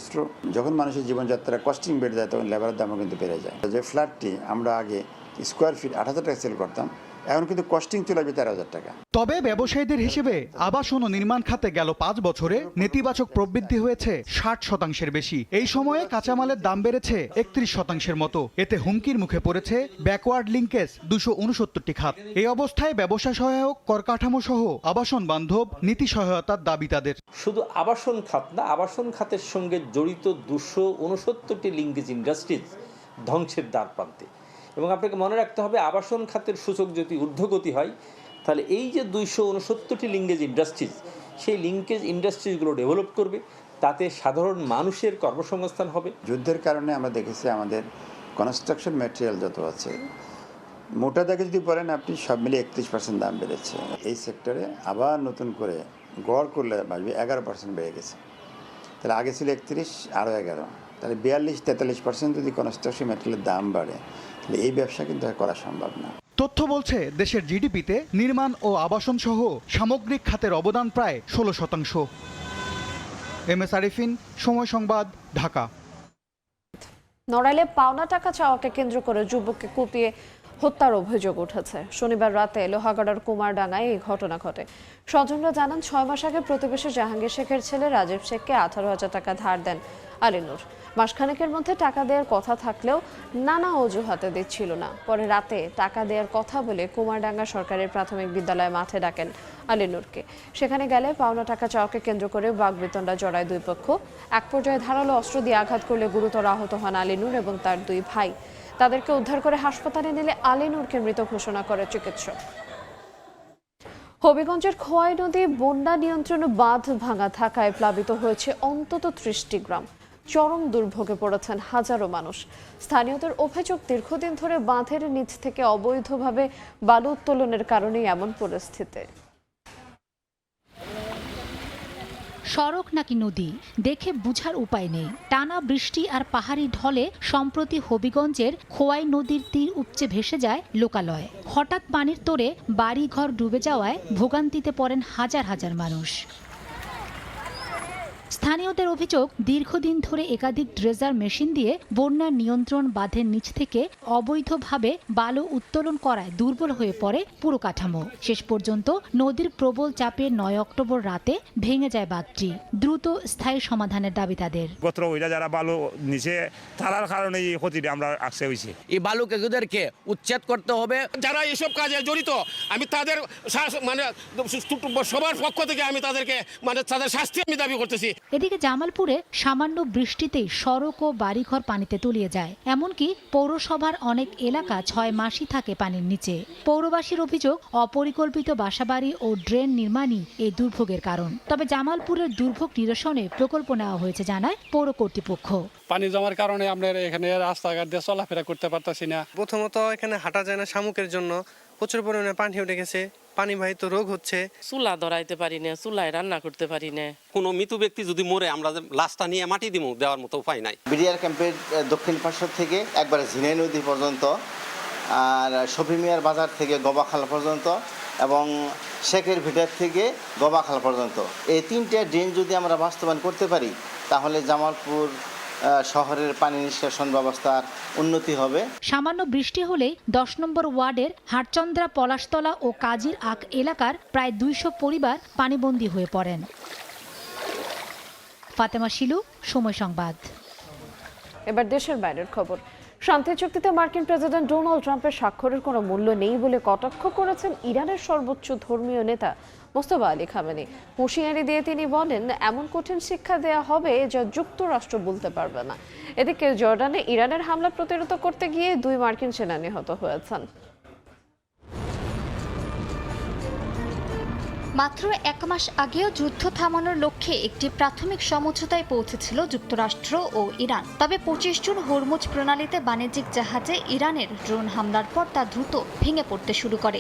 যখন মানুষের জীবনযাত্রা কস্টিং বেড়ে যায় তখন লেবারের দামও কিন্তু বেড়ে যায়। যে ফ্ল্যাটটি আমরা আগে স্কোয়ার ফিট 8,000 টাকা সেল করতাম, এখন কিন্তু কস্টিং চলে আসবে 13,000 টাকা। তবে ব্যবসায়ীদের হিসেবে আবাসন ও নির্মাণ খাতে গেল 5 বছরে নেতিবাচক প্রবৃদ্ধি হয়েছে 60% বেশি। এই সময়ে কাঁচামালের দাম বেড়েছে 31% মতো। এতে হুমকির মুখে পড়েছে ব্যাকওয়ার্ড লিঙ্কেজ 269টি খাত। এই অবস্থায় ব্যবসা সহায়ক, কর কাঠামো সহ আবাসন বান্ধব নীতি সহায়তার দাবি তাদের। শুধু আবাসন খাত না, আবাসন খাতের সঙ্গে জড়িত 269টি লিঙ্কেজ ইন্ডাস্ট্রিজ ধ্বংসের দ্বার প্রান্তে। এবং আপনাকে মনে রাখতে হবে, আবাসন খাতের সূচক যদি ঊর্ধ্বগতি হয় তাহলে এই যে 269টি লিঙ্কেজ ইন্ডাস্ট্রিজ, সেই লিঙ্কেজ ইন্ডাস্ট্রিজগুলো ডেভেলপ করবে, তাতে সাধারণ মানুষের কর্মসংস্থান হবে। যুদ্ধের কারণে আমরা দেখেছি আমাদের কনস্ট্রাকশন ম্যাটেরিয়াল যত আছে, মোটা দাগে যদি বলেন আপনি, সব মিলে 31% দাম বেড়েছে। এই সেক্টরে আবার নতুন করে গড় করলে বাড়বে 11% বেড়ে গেছে। তাহলে আগে ছিল 31, আরও 11, তাহলে 42-43% যদি কনস্ট্রাকশন ম্যাটেরিয়ালের দাম বাড়ে, তাহলে এই ব্যবসা কিন্তু আর করা সম্ভব না। তথ্য বলছে দেশের জিডিপিতে নির্মাণ ও আবাসন সহ সামগ্রিক খাতের অবদান প্রায় 16%। MSRFN, সময় সংবাদ, ঢাকা। নড়াইলে পাওনা টাকা চাওয়াকে কেন্দ্র করে যুবককে কুপিয়ে হত্যার অভিযোগ উঠেছে। শনিবার রাতে লোহাগড়ার কুমারডাঙ্গায় এই ঘটনা ঘটে। স্বজনরা জানান, 6 মাস আগে প্রতিবেশী জাহাঙ্গীর শেখের ছেলে রাজীব শেখকে 18,000 টাকা ধার দেন আলিনুর। মাসখানেকের মধ্যে টাকা দেওয়ার কথা থাকলেও নানা অজুহাতে দিচ্ছিল না। পরে রাতে টাকা দেওয়ার কথা বলে কুমারডাঙ্গা সরকারি প্রাথমিক বিদ্যালয় মাঠে ডাকেন আলিনুরকে। সেখানে গেলে পাওনা টাকা চাওয়াকে কেন্দ্র করে বাগবিতণ্ডা জড়ায় দুই পক্ষ। এক পর্যায়ে ধারালো অস্ত্র দিয়ে আঘাত করলে গুরুতর আহত হন আলিনুর এবং তার 2 ভাই। তাদেরকে উদ্ধার করে হাসপাতালে নিলে আলিনুরকে মৃত ঘোষণা করে চিকিৎসক। হবিগঞ্জের খোয়াই নদী বন্যা নিয়ন্ত্রণ বাঁধ ভাঙা থাকায় প্লাবিত হয়েছে অন্তত 30টি গ্রাম। চরম দুর্ভোগে পড়েছেন হাজারো মানুষ। স্থানীয়দের অভিযোগ, দীর্ঘদিন ধরে বাঁধের নিচ থেকে অবৈধভাবে বালু উত্তোলনের কারণে এমন পরিস্থিতি। সড়ক নাকি নদী দেখে বুঝার উপায় নেই। টানা বৃষ্টি আর পাহাড়ি ঢলে সম্প্রতি হবিগঞ্জের খোয়াই নদীর তীর উপচে ভেসে যায় লোকালয়। হঠাৎ পানির তোড়ে বাড়িঘর ডুবে যাওয়ায় ভোগান্তিতে পড়েন হাজার হাজার মানুষ। স্থানীয়দের অভিযোগ, দীর্ঘদিন ধরে একাধিক ড্রেজার মেশিন দিয়ে বন্যার নিয়ন্ত্রণ বাঁধের নিচ থেকে অবৈধভাবে বালু উত্তোলন করায় দুর্বল হয়ে পড়ে পুরো কাঠামো। শেষ পর্যন্ত নদীর প্রবল চাপে 9 অক্টোবর রাতে ভেঙে যায় বাঁধটি। দ্রুত স্থায়ী সমাধানের দাবি তাদের। যারা বালু নিচে তারার কারণে এই ক্ষতিটা আমরা আসছে হয়েছে। এই বালুকেগুদেরকে উচ্ছেদ করতে হবে। যারা এসব কাজে জড়িত, আমি তাদের সবার পক্ষ থেকে আমি তাদের শাস্তি আমি দাবি করতেছি। এদিকে জামালপুরে সামান্য বৃষ্টিতেই সড়ক ও বাড়িঘর পানিতে তলিয়ে যায়। এমনকি পৌরসভার অনেক এলাকা 6 মাসই থাকে পানির নিচে। পৌরবাসীর অভিযোগ, অপরিকল্পিত বাসাবাড়ি ও ড্রেন নির্মাণই এই দুর্ভোগের কারণ। তবে জামালপুরের দুর্ভোগ নিরসনে প্রকল্প নেওয়া হয়েছে জানায় পৌর কর্তৃপক্ষ। পানি জমার কারণে আমরা এখানে রাস্তাঘাট দিয়ে চলাফেরা করতে পারতাছি না। প্রথমত এখানে হাঁটা যায় না, শামুকের জন্য প্রচুর পরিমাণে পানি উঠে গেছে, পানিবাহিত রোগ হচ্ছে। চুলা ধরাইতে পারি না, চুলায় রান্না করতে পারি না। কোনো মৃত ব্যক্তি যদি মরে আমরা লাশটা নিয়ে মাটি দিব, দেওয়ার মতো উপায় নাই। বিডিআর ক্যাম্পের দক্ষিণ পাশ থেকে একবারে ঝিনাই নদী পর্যন্ত, আর শফি মিয়ার বাজার থেকে গবাখাল পর্যন্ত এবং শেখের ভিটার থেকে গবাখাল পর্যন্ত, এই 3টে ড্রেন যদি আমরা বাস্তবায়ন করতে পারি তাহলে জামালপুর শহরের পানি নিষ্কাশন ব্যবস্থার উন্নতি হবে। সামান্য বৃষ্টি হলেই 10 নম্বর ওয়ার্ডের হাটচন্দ্রা, পলাশতলা ও কাজীর আখ এলাকার প্রায় 200 পরিবার পানিবন্দী হয়ে পড়েন। ফাতেমা শিলু, সময় সংবাদ। এবার দেশের বাইরের খবর। শান্তি চুক্তিতে মার্কিন প্রেসিডেন্ট ডোনাল্ড ট্রাম্পের স্বাক্ষরের কোনো মূল্য নেই বলে কটাক্ষ করেছেন ইরানের সর্বোচ্চ ধর্মীয় নেতা মোস্তফা আলী খামেনি। হুঁশিয়ারি দিয়ে তিনি বলেন, এমন কঠিন শিক্ষা দেয়া হবে যা যুক্তরাষ্ট্র বলতে পারবে না। এদিকে জর্ডানে ইরানের হামলা প্রতিরোধ করতে গিয়ে 2 মার্কিন সেনা নিহত হয়েছেন। মাত্র 1 মাস আগেও যুদ্ধ থামানোর লক্ষ্যে একটি প্রাথমিক সমঝোতায় পৌঁছেছিল যুক্তরাষ্ট্র ও ইরান। তবে 25 জুন হরমুজ প্রণালীতে বাণিজ্যিক জাহাজে ইরানের ড্রোন হামলার পর তা দ্রুত ভেঙে পড়তে শুরু করে।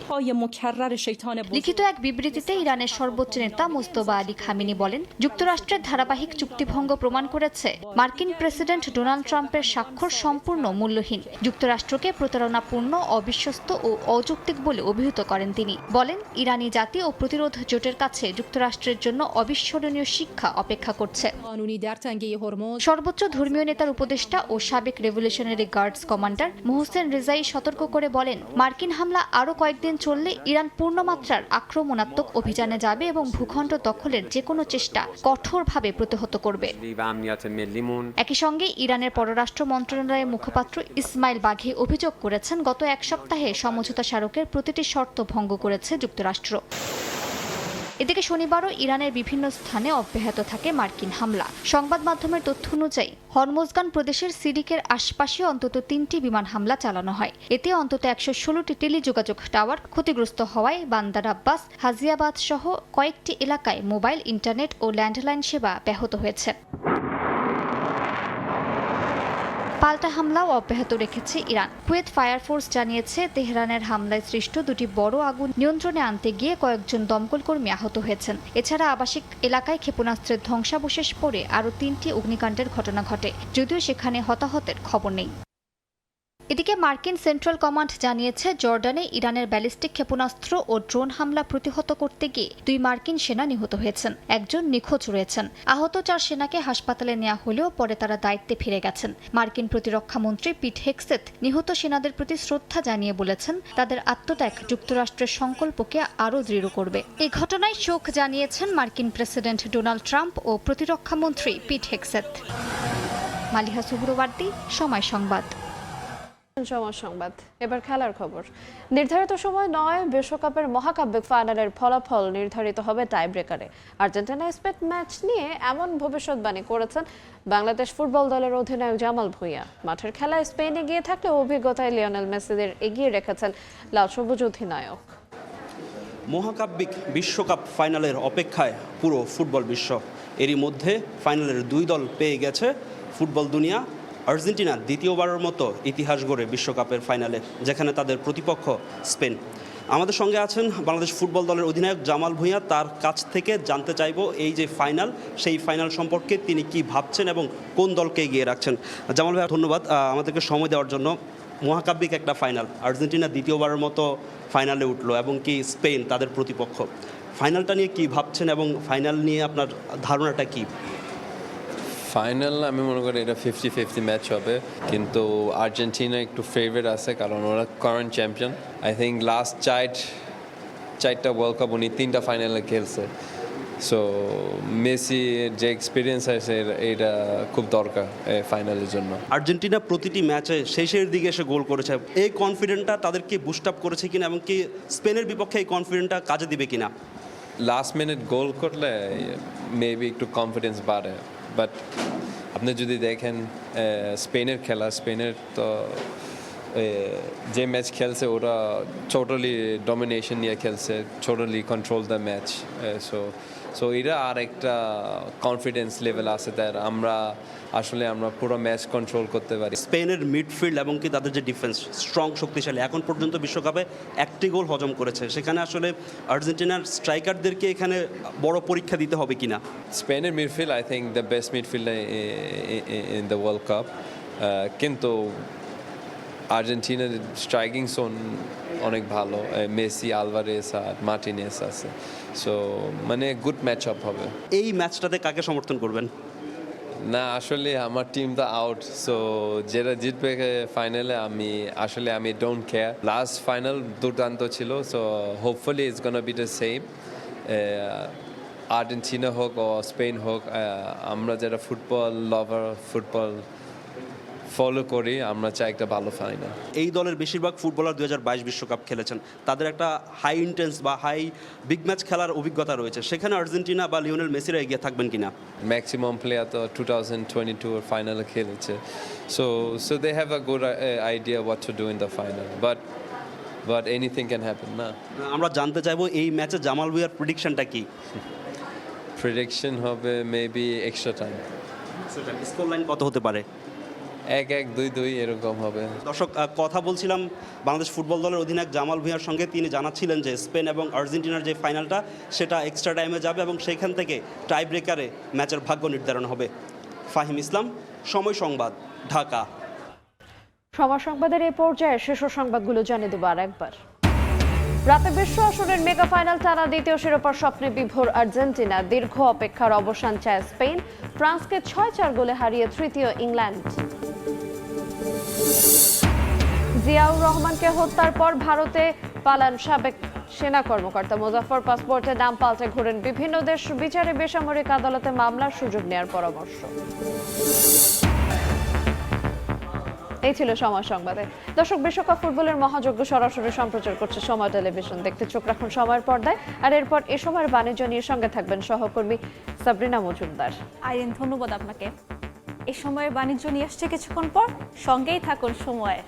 লিখিত এক বিবৃতিতে ইরানের সর্বোচ্চ নেতা মোস্তফা আলী খামেনি বলেন, যুক্তরাষ্ট্রের ধারাবাহিক চুক্তিভঙ্গ প্রমাণ করেছে মার্কিন প্রেসিডেন্ট ডোনাল্ড ট্রাম্পের স্বাক্ষর সম্পূর্ণ মূল্যহীন। যুক্তরাষ্ট্রকে প্রতারণাপূর্ণ, অবিশ্বস্ত ও অযৌক্তিক বলে অভিহিত করেন তিনি। বলেন, ইরানি জাতি ও প্রতিরোধ জোটের কাছে যুক্তরাষ্ট্রের জন্য অবিস্মরণীয় শিক্ষা অপেক্ষা করছে। সর্বোচ্চ ধর্মীয় নেতার উপদেষ্টা ও সাবেক রেভলিউশনারি গার্ডস কমান্ডার মোহসেন রেজাই সতর্ক করে বলেন, মার্কিন হামলা আরও কয়েকদিন চললে ইরান পূর্ণমাত্রার আক্রমণাত্মক অভিযানে যাবে এবং ভূখণ্ড দখলের যে কোনো চেষ্টা কঠোরভাবে প্রতিহত করবে। একই সঙ্গে ইরানের পররাষ্ট্র মন্ত্রণালয়ের মুখপাত্র ইসমাইল বাঘি অভিযোগ করেছেন, গত 1 সপ্তাহে সমঝোতা স্মারকের প্রতিটি শর্ত ভঙ্গ করেছে যুক্তরাষ্ট্র। এদিকে শনিবারও ইরানের বিভিন্ন স্থানে অব্যাহত থাকে মার্কিন হামলা। সংবাদ মাধ্যমের তথ্য অনুযায়ী হরমোজগান প্রদেশের সিরিকের আশপাশে অন্তত 3টি বিমান হামলা চালানো হয়। এতে অন্তত 116টি টেলিযোগাযোগ টাওয়ার ক্ষতিগ্রস্ত হওয়ায় বান্দার আব্বাস, হাজিয়াবাদ সহ কয়েকটি এলাকায় মোবাইল, ইন্টারনেট ও ল্যান্ডলাইন সেবা ব্যাহত হয়েছে। পাল্টা হামলাও অব্যাহত রেখেছে ইরান। কুয়েত ফায়ার ফোর্স জানিয়েছে, তেহরানের হামলায় সৃষ্ট 2টি বড় আগুন নিয়ন্ত্রণে আনতে গিয়ে কয়েকজন দমকল কর্মী আহত হয়েছেন। এছাড়া আবাসিক এলাকায় ক্ষেপণাস্ত্রের ধ্বংসাবশেষ পড়ে আরও 3টি অগ্নিকাণ্ডের ঘটনা ঘটে, যদিও সেখানে হতাহতের খবর নেই। এদিকে মার্কিন সেন্ট্রাল কমান্ড জানিয়েছে, জর্ডানে ইরানের ব্যালিস্টিক ক্ষেপণাস্ত্র ও ড্রোন হামলা প্রতিহত করতে গিয়ে 2 মার্কিন সেনা নিহত হয়েছেন, 1 জন নিখোঁজ রয়েছেন। আহত 4 সেনাকে হাসপাতালে নেওয়া হলেও পরে তারা দায়িত্বে ফিরে গেছেন। মার্কিন প্রতিরক্ষা মন্ত্রী পিট হেগসেথ নিহত সেনাদের প্রতি শ্রদ্ধা জানিয়ে বলেছেন, তাদের আত্মত্যাগ যুক্তরাষ্ট্রের সংকল্পকে আরও দৃঢ় করবে। এই ঘটনায় শোক জানিয়েছেন মার্কিন প্রেসিডেন্ট ডোনাল্ড ট্রাম্প ও প্রতিরক্ষা মন্ত্রী পিট হেগসেথ। মালিহা সুহরওয়ার্দী, সময় সংবাদ। সংবাদ। এবার খেলার খবর। নির্ধারিত সময় নয়, বিশ্বকাপের মহাকাব্যিক ফাইনালের ফলাফল নির্ধারিত হবে টাই ব্রেকারে। আর্জেন্টিনা স্পেন ম্যাচ নিয়ে এমন ভবিষ্যৎবাণী করেছেন বাংলাদেশ ফুটবল দলের অধিনায়ক জামাল ভুঁইয়া। মাঠের খেলায় স্পেনে গিয়ে থাকলেও অভিজ্ঞতায় লিওনেল মেসিদের এগিয়ে রেখেছেন লাল সবুজ অধিনায়ক। মহাকাব্যিক বিশ্বকাপ ফাইনালের অপেক্ষায় পুরো ফুটবল বিশ্ব। এরই মধ্যে ফাইনালের 2 দল পেয়ে গেছে ফুটবল দুনিয়া। আর্জেন্টিনা দ্বিতীয়বারের মতো ইতিহাস গড়ে বিশ্বকাপের ফাইনালে, যেখানে তাদের প্রতিপক্ষ স্পেন। আমাদের সঙ্গে আছেন বাংলাদেশ ফুটবল দলের অধিনায়ক জামাল ভুঁইয়া। তার কাছ থেকে জানতে চাইব এই যে ফাইনাল, সেই ফাইনাল সম্পর্কে তিনি কি ভাবছেন এবং কোন দলকে এগিয়ে রাখছেন। জামাল ভাইয়া, ধন্যবাদ আমাদেরকে সময় দেওয়ার জন্য। মহাকাব্যিক একটা ফাইনাল, আর্জেন্টিনা দ্বিতীয়বারের মতো ফাইনালে উঠলো এবং কি স্পেন তাদের প্রতিপক্ষ। ফাইনালটা নিয়ে কি ভাবছেন এবং ফাইনাল নিয়ে আপনার ধারণাটা কি? ফাইনাল আমি মনে করি এটা 50-50 ম্যাচ হবে, কিন্তু আর্জেন্টিনা একটু ফেভারিট আছে কারণ ওরা current champion. I think last 4টা ওয়ার্ল্ড কাপ উনি 3টা ফাইনালে খেলছে। সো মেসি যে এক্সপিরিয়েন্স আছে এটা খুব দরকার ফাইনালের জন্য। আর্জেন্টিনা প্রতিটি ম্যাচে শেষের দিকে এসে গোল করেছে, এই কনফিডেন্টটা তাদেরকে বুস্ট আপ করেছে কিনা এবং কি স্পেনের বিপক্ষে এই কনফিডেন্টটা কাজে দিবে কিনা? লাস্ট মিনিট গোল করলে মেবি একটু কনফিডেন্স বাড়ে, বাট আপনি যদি দেখেন স্পেনের খেলা, স্পেনের তো যে ম্যাচ খেলছে ওরা টোটালি ডমিনেশন নিয়ে খেলছে, totally control the match. So এরা আর একটা কনফিডেন্স লেভেল আছে তার, আমরা পুরো ম্যাচ কন্ট্রোল করতে পারি। স্পেনের মিডফিল্ড এবং কি তাদের যে ডিফেন্স স্ট্রং, শক্তিশালী, এখন পর্যন্ত বিশ্বকাপে একটি গোল হজম করেছে। সেখানে আসলে আর্জেন্টিনার স্ট্রাইকারদেরকে এখানে বড় পরীক্ষা দিতে হবে কিনা? স্পেনের midfield I think the best midfield in the world cup, কিন্তু আর্জেন্টিনার স্ট্রাইকিং জোন অনেক ভালো, মেসি, আলভারেস আর মার্টিনেস আছে। সো মানে গুড ম্যাচ আপ হবে। এই ম্যাচটাতে কাকে সমর্থন করবেন? না আসলে আমার টিম তো আউট, সো যেটা জিতবে ফাইনালে আমি ডোন্ট কেয়ার। লাস্ট ফাইনাল দুর্দান্ত ছিল, so hopefully it's gonna be the same. Argentina হোক ও স্পেন হোক, আমরা যারা ফুটবল লাভার, ফুটবল ফলো করি, আমরা চাই একটা ভালো ফাইনাল। এই দলের বেশিরভাগ ফুটবলার 2022 বিশ্বকাপ খেলেছেন, তাদের একটা হাই ইন্টেন্স বা হাই বিগ ম্যাচ খেলার অভিজ্ঞতা রয়েছে। সেখানে আর্জেন্টিনা বা লিওনেল মেসিরা এগিয়ে থাকবেন কিনা? ম্যাক্সিমাম প্লেয়ার তো 2022 এর ফাইনালে খেলেছে, so they have a good idea what to do in the final, but anything can happen না। আমরা জানতে চাইবো এই ম্যাচে জামাল ভুঁইয়ার প্রেডিকশনটা কি? প্রেডিকশন হবে maybe extra time. Score line কত হতে পারে? 1-1, 2-2 এরকম হবে। দর্শক, কথা বলছিলাম বাংলাদেশ ফুটবল দলের অধিনায়ক জামাল ভুঁইয়ার সঙ্গে। তিনি জানাচ্ছিলেন যে স্পেন এবং আর্জেন্টিনার যে ফাইনালটা সেটা এক্সট্রা টাইমে যাবে এবং সেইখান থেকে টাই ব্রেকারে ম্যাচের ভাগ্য নির্ধারণ হবে। ফাহিম ইসলাম, সময় সংবাদ, ঢাকা। সময় সংবাদের এই পর্যায়ে শীর্ষ সংবাদগুলো জানিয়ে দেব আর একবার। রাতে বিশ্ব আসরের মেগা ফাইনাল টানা দ্বিতীয় শিরোপার স্বপ্নে বিভোর আর্জেন্টিনা, দীর্ঘ অপেক্ষার অবসান চায় স্পেন, ফ্রান্সকে 6-4 গোলে হারিয়ে তৃতীয় ইংল্যান্ড। জিয়াউর রহমানকে হত্যার পর ভারতে পালান সাবেক সেনা কর্মকর্তা মুজাফফর, পাসপোর্টে নাম পাল্টে ঘোরেন বিভিন্ন দেশ, বিচারে বেসামরিক আদালতে মামলার সুযোগ নেওয়ার পরামর্শ। এই ছিল সময় সংবাদে। দর্শক, বিশ্বকাপ ফুটবলের মহাযজ্ঞ সরাসরি সম্প্রচার করছে সময় টেলিভিশন। দেখতে চোখ রাখুন সময়ের পর্দায়। আর এরপর এ সময়ের বাণিজ্য নিয়ে সঙ্গে থাকবেন সহকর্মী সাবরিনা মজুমদার। আইরিন, ধন্যবাদ আপনাকে। এই সময়ের বাণিজ্য নিয়ে আসছে কিছুক্ষণ পর, সঙ্গেই থাকুন সময়ে।